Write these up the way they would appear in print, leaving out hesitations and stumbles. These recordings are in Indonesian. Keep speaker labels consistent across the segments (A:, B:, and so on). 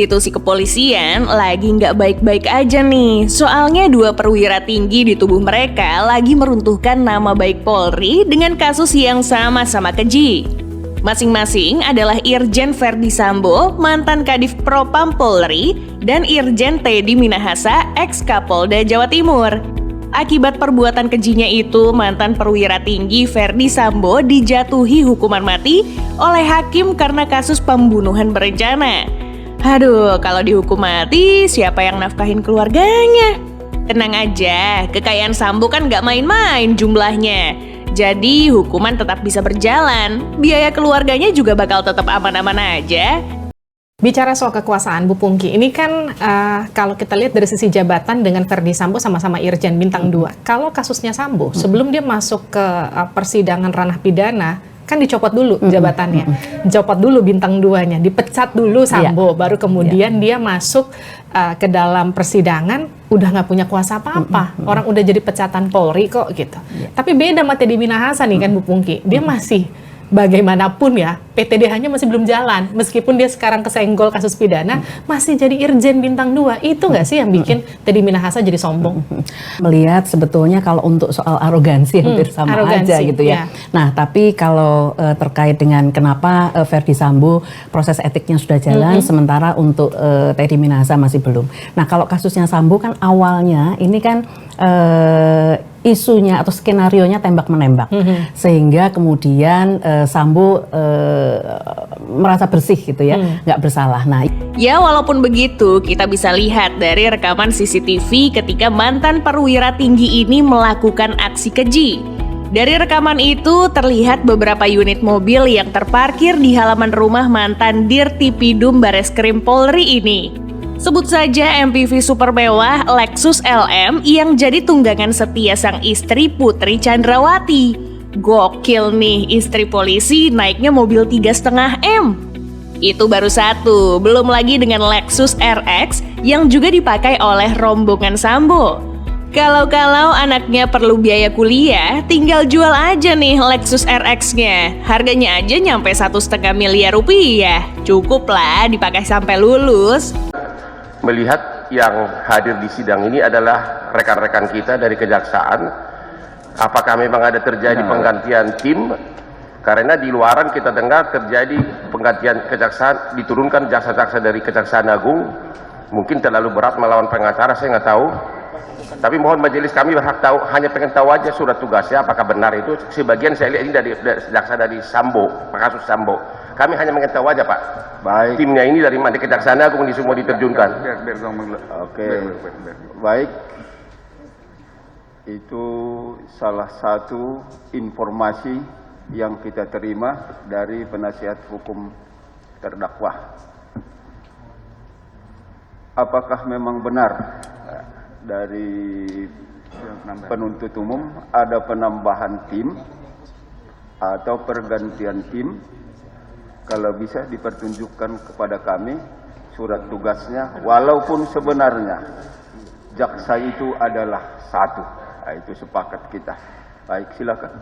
A: institusi kepolisian lagi nggak baik-baik aja nih. Soalnya dua perwira tinggi di tubuh mereka lagi meruntuhkan nama baik Polri dengan kasus yang sama-sama keji. Masing-masing adalah Irjen Verdi Sambo, mantan Kadif Propam Polri, dan Irjen Teddy Minahasa, ex-Kapolda Jawa Timur. Akibat perbuatan kejinya itu, mantan perwira tinggi Verdi Sambo dijatuhi hukuman mati oleh hakim karena kasus pembunuhan berencana. Aduh, kalau dihukum mati, siapa yang nafkahin keluarganya? Tenang aja, kekayaan Sambo kan gak main-main jumlahnya. Jadi hukuman tetap bisa berjalan, biaya keluarganya juga bakal tetap aman-aman aja.
B: Bicara soal kekuasaan, Bu Pungki, ini kan kalau kita lihat dari sisi jabatan dengan Verdi Sambo sama-sama Irjen Bintang 2. Kalau kasusnya Sambo, sebelum dia masuk ke persidangan ranah pidana, kan dicopot dulu jabatannya, dicopot dulu Bintang 2-nya, dipecat dulu Sambo, baru kemudian dia masuk ke dalam persidangan, udah nggak punya kuasa apa-apa. Orang udah jadi pecatan Polri kok gitu. Tapi beda sama Teddy Minahasa nih kan Bu Pungki, dia masih bagaimanapun ya, PTDH-nya masih belum jalan. Meskipun dia sekarang kesenggol kasus pidana, masih jadi Irjen Bintang 2. Itu nggak sih yang bikin Teddy Minahasa jadi sombong?
C: Melihat sebetulnya kalau untuk soal arogansi hampir sama aja gitu ya. Nah, tapi kalau terkait dengan kenapa Verdi Sambo proses etiknya sudah jalan, sementara untuk Teddy Minahasa masih belum. Nah, kalau kasusnya Sambo kan awalnya ini kan isunya atau skenarionya tembak-menembak, sehingga kemudian Sambo merasa bersih gitu ya, nggak bersalah. Nah,
A: ya walaupun begitu, kita bisa lihat dari rekaman CCTV ketika mantan perwira tinggi ini melakukan aksi keji. Dari rekaman itu terlihat beberapa unit mobil yang terparkir di halaman rumah mantan Dirtipidum Bareskrim Polri ini. Sebut saja MPV super mewah Lexus LM yang jadi tunggangan setia sang istri Putri Chandrawati. Gokil nih, istri polisi naiknya mobil 3,5 M. Itu baru satu, belum lagi dengan Lexus RX yang juga dipakai oleh rombongan Sambo. Kalau anaknya perlu biaya kuliah, tinggal jual aja nih Lexus RX-nya. Harganya aja nyampe 1,5 miliar rupiah. Cukup lah dipakai sampai lulus.
D: Melihat yang hadir di sidang ini adalah rekan-rekan kita dari kejaksaan. Apakah memang ada terjadi penggantian tim? Karena di luaran kita dengar terjadi penggantian kejaksaan, diturunkan jaksa-jaksa dari Kejaksaan Agung. Mungkin terlalu berat melawan pengacara, saya nggak tahu. Tapi mohon majelis kami berhak tahu, hanya pengen tahu aja surat tugasnya apakah benar itu. Sebagian saya lihat ini dari jaksa dari Sambo, kasus Sambo. Kami hanya ingin tahu aja Pak. Baik. Timnya ini dari mana? Kejaksaan Agung ini semua diterjunkan.
E: Oke. Baik. Itu salah satu informasi yang kita terima dari penasihat hukum terdakwa. Apakah memang benar dari penuntut umum ada penambahan tim atau pergantian tim? Kalau bisa dipertunjukkan kepada kami surat tugasnya, walaupun sebenarnya jaksa itu adalah satu. Nah, itu sepakat kita. Baik, silakan.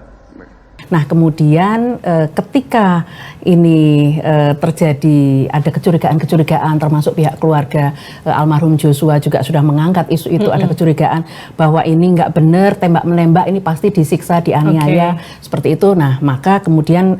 C: nah kemudian ketika ini terjadi ada kecurigaan termasuk pihak keluarga almarhum Joshua juga sudah mengangkat isu itu, ada kecurigaan bahwa ini nggak benar, tembak-menembak ini pasti disiksa, dianiaya, seperti itu. Nah, maka kemudian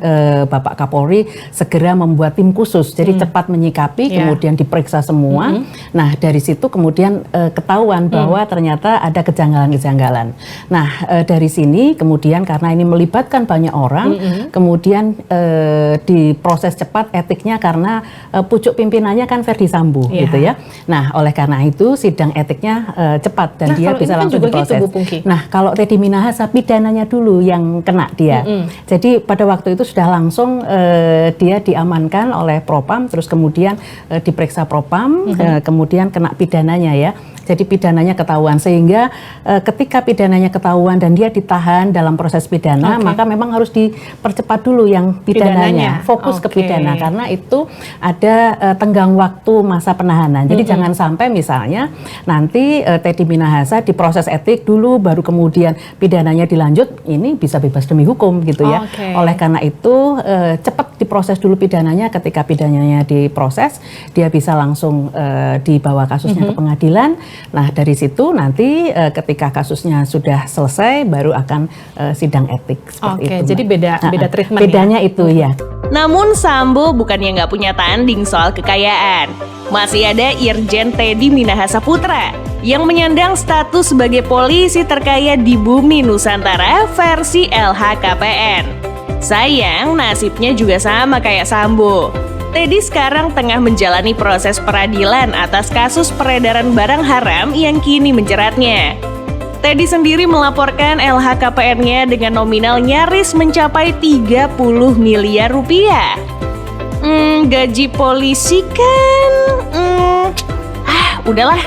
C: Bapak Kapolri segera membuat tim khusus, jadi cepat menyikapi, kemudian diperiksa semua. Nah, dari situ kemudian ketahuan bahwa ternyata ada kejanggalan-kejanggalan. Nah, dari sini kemudian karena ini melibatkan banyak orang, kemudian diproses cepat etiknya karena pucuk pimpinannya kan Verdi Sambo, gitu ya. Nah, oleh karena itu sidang etiknya cepat dan dia bisa langsung diproses.
B: Gitu,
C: nah, kalau Teddy Minahasa pidananya dulu yang kena dia. Jadi pada waktu itu sudah langsung dia diamankan oleh Propam, terus kemudian diperiksa Propam, kemudian kena pidananya ya. Jadi pidananya ketahuan, sehingga ketika pidananya ketahuan dan dia ditahan dalam proses pidana, maka memang harus dipercepat dulu yang pidananya, fokus ke pidana, karena itu ada tenggang waktu masa penahanan. Jadi jangan sampai misalnya nanti Teddy Minahasa diproses etik dulu, baru kemudian pidananya dilanjut, ini bisa bebas demi hukum gitu ya. Oleh karena itu cepat diproses dulu pidananya. Ketika pidananya diproses, dia bisa langsung dibawa kasusnya ke pengadilan. Nah, dari situ nanti ketika kasusnya sudah selesai, baru akan sidang etik seperti itu.
B: Jadi beda treatment.
C: Bedanya itu ya.
A: Namun Sambo bukannya nggak punya tanding soal kekayaan. Masih ada Irjen Teddy Minahasa Putra yang menyandang status sebagai polisi terkaya di bumi Nusantara versi LHKPN. Sayang, nasibnya juga sama kayak Sambo. Teddy sekarang tengah menjalani proses peradilan atas kasus peredaran barang haram yang kini menjeratnya. Teddy sendiri melaporkan LHKPN-nya dengan nominal nyaris mencapai 30 miliar rupiah. Gaji polisi kan... udahlah.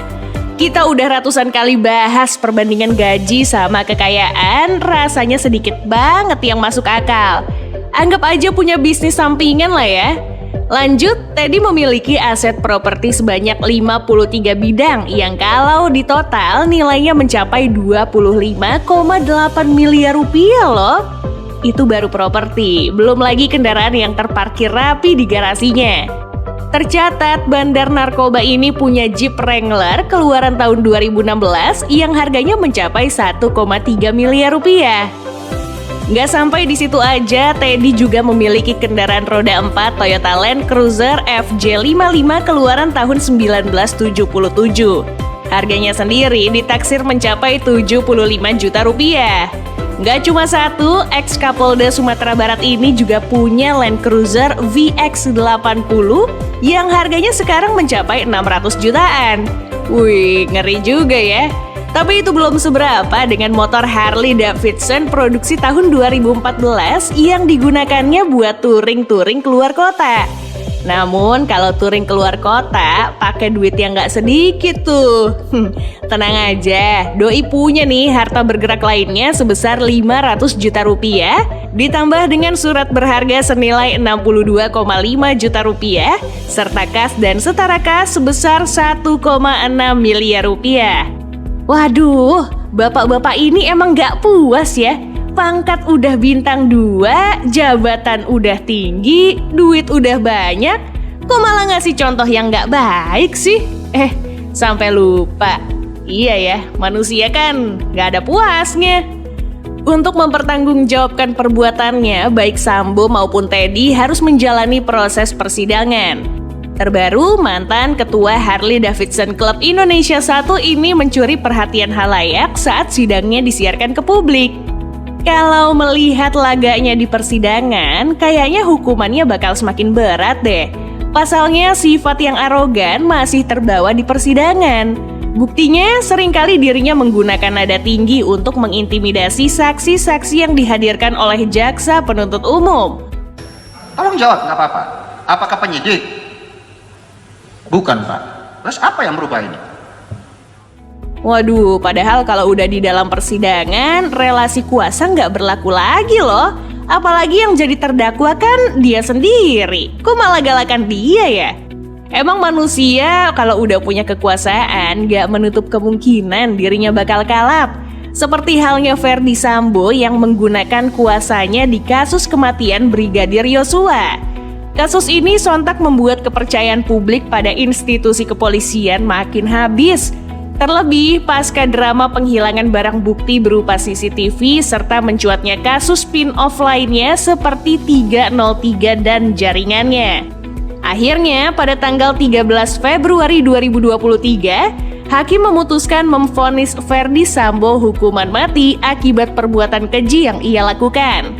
A: Kita udah ratusan kali bahas perbandingan gaji sama kekayaan, rasanya sedikit banget yang masuk akal. Anggap aja punya bisnis sampingan lah ya. Lanjut, Teddy memiliki aset properti sebanyak 53 bidang yang kalau ditotal nilainya mencapai 25,8 miliar rupiah loh. Itu baru properti, belum lagi kendaraan yang terparkir rapi di garasinya. Tercatat bandar narkoba ini punya Jeep Wrangler keluaran tahun 2016 yang harganya mencapai 1,3 miliar rupiah. Nggak sampai di situ aja, Teddy juga memiliki kendaraan roda 4 Toyota Land Cruiser FJ55 keluaran tahun 1977. Harganya sendiri ditaksir mencapai 75 juta rupiah. Nggak cuma satu, ex-Kapolda Sumatera Barat ini juga punya Land Cruiser VX80 yang harganya sekarang mencapai 600 jutaan. Wih, ngeri juga ya. Tapi itu belum seberapa dengan motor Harley Davidson produksi tahun 2014 yang digunakannya buat touring-touring keluar kota. Namun kalau touring keluar kota pakai duit yang nggak sedikit tuh. Tenang aja, doi punya nih harta bergerak lainnya sebesar 500 juta rupiah ditambah dengan surat berharga senilai 62,5 juta rupiah serta kas dan setara kas sebesar 1,6 miliar rupiah. Waduh, bapak-bapak ini emang gak puas ya. Pangkat udah bintang 2, jabatan udah tinggi, duit udah banyak. Kok malah ngasih contoh yang gak baik sih? Sampai lupa. Iya ya, manusia kan gak ada puasnya. Untuk mempertanggungjawabkan perbuatannya, baik Sambo maupun Teddy harus menjalani proses persidangan. Terbaru, mantan ketua Harley Davidson Club Indonesia 1 ini mencuri perhatian halayak saat sidangnya disiarkan ke publik. Kalau melihat laganya di persidangan, kayaknya hukumannya bakal semakin berat deh. Pasalnya sifat yang arogan masih terbawa di persidangan. Buktinya seringkali dirinya menggunakan nada tinggi untuk mengintimidasi saksi-saksi yang dihadirkan oleh jaksa penuntut umum.
F: Tolong jawab, nggak apa-apa. Apakah penyidik? Bukan, Pak. Terus apa yang berubah ini?
A: Waduh, padahal kalau udah di dalam persidangan, relasi kuasa nggak berlaku lagi loh. Apalagi yang jadi terdakwa kan dia sendiri. Kok malah galakan dia ya? Emang manusia kalau udah punya kekuasaan nggak menutup kemungkinan dirinya bakal kalap. Seperti halnya Ferdy Sambo yang menggunakan kuasanya di kasus kematian Brigadir Yosua. Kasus ini sontak membuat kepercayaan publik pada institusi kepolisian makin habis. Terlebih pasca drama penghilangan barang bukti berupa CCTV serta mencuatnya kasus spin-off lainnya seperti 303 dan jaringannya. Akhirnya pada tanggal 13 Februari 2023, hakim memutuskan memvonis Ferdy Sambo hukuman mati akibat perbuatan keji yang ia lakukan.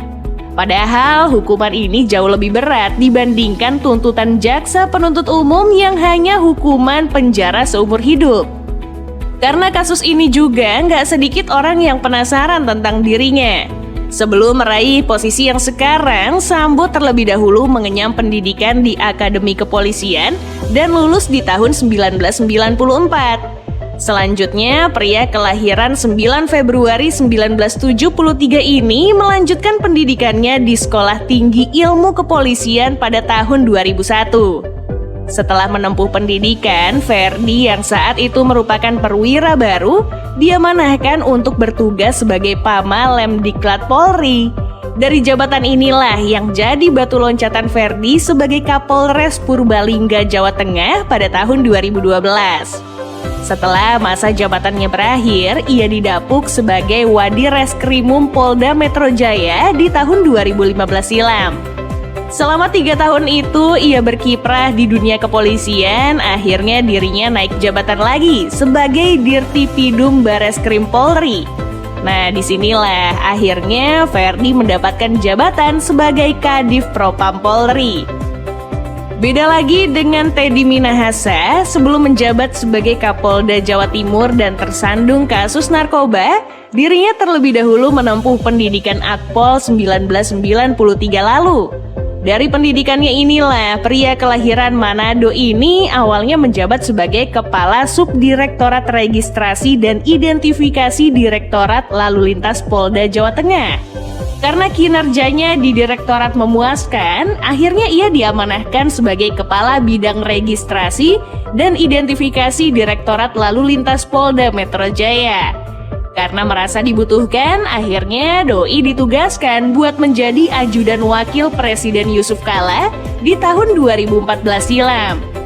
A: Padahal hukuman ini jauh lebih berat dibandingkan tuntutan jaksa penuntut umum yang hanya hukuman penjara seumur hidup. Karena kasus ini juga nggak sedikit orang yang penasaran tentang dirinya. Sebelum meraih posisi yang sekarang, Sambo terlebih dahulu mengenyam pendidikan di Akademi Kepolisian dan lulus di tahun 1994. Selanjutnya, pria kelahiran 9 Februari 1973 ini melanjutkan pendidikannya di Sekolah Tinggi Ilmu Kepolisian pada tahun 2001. Setelah menempuh pendidikan, Ferdy yang saat itu merupakan perwira baru, diamanahkan untuk bertugas sebagai Pama Lemdiklat Polri. Dari jabatan inilah yang jadi batu loncatan Ferdi sebagai Kapolres Purbalingga, Jawa Tengah pada tahun 2012. Setelah masa jabatannya berakhir, ia didapuk sebagai Wadireskrimum Polda Metro Jaya di tahun 2015 silam. Selama 3 tahun itu, ia berkiprah di dunia kepolisian, akhirnya dirinya naik jabatan lagi sebagai Dirtipidum Bareskrim Polri. Nah, disinilah akhirnya Ferdi mendapatkan jabatan sebagai Kadif Propam Polri. Beda lagi dengan Teddy Minahasa, sebelum menjabat sebagai Kapolda Jawa Timur dan tersandung kasus narkoba, dirinya terlebih dahulu menempuh pendidikan Akpol 1993 lalu. Dari pendidikannya inilah, pria kelahiran Manado ini awalnya menjabat sebagai Kepala Subdirektorat Registrasi dan Identifikasi Direktorat Lalu Lintas Polda Jawa Tengah. Karena kinerjanya di direktorat memuaskan, akhirnya ia diamanahkan sebagai Kepala Bidang Registrasi dan Identifikasi Direktorat Lalu Lintas Polda Metro Jaya. Karena merasa dibutuhkan, akhirnya Doi ditugaskan buat menjadi ajudan wakil Presiden Yusuf Kala di tahun 2014 silam.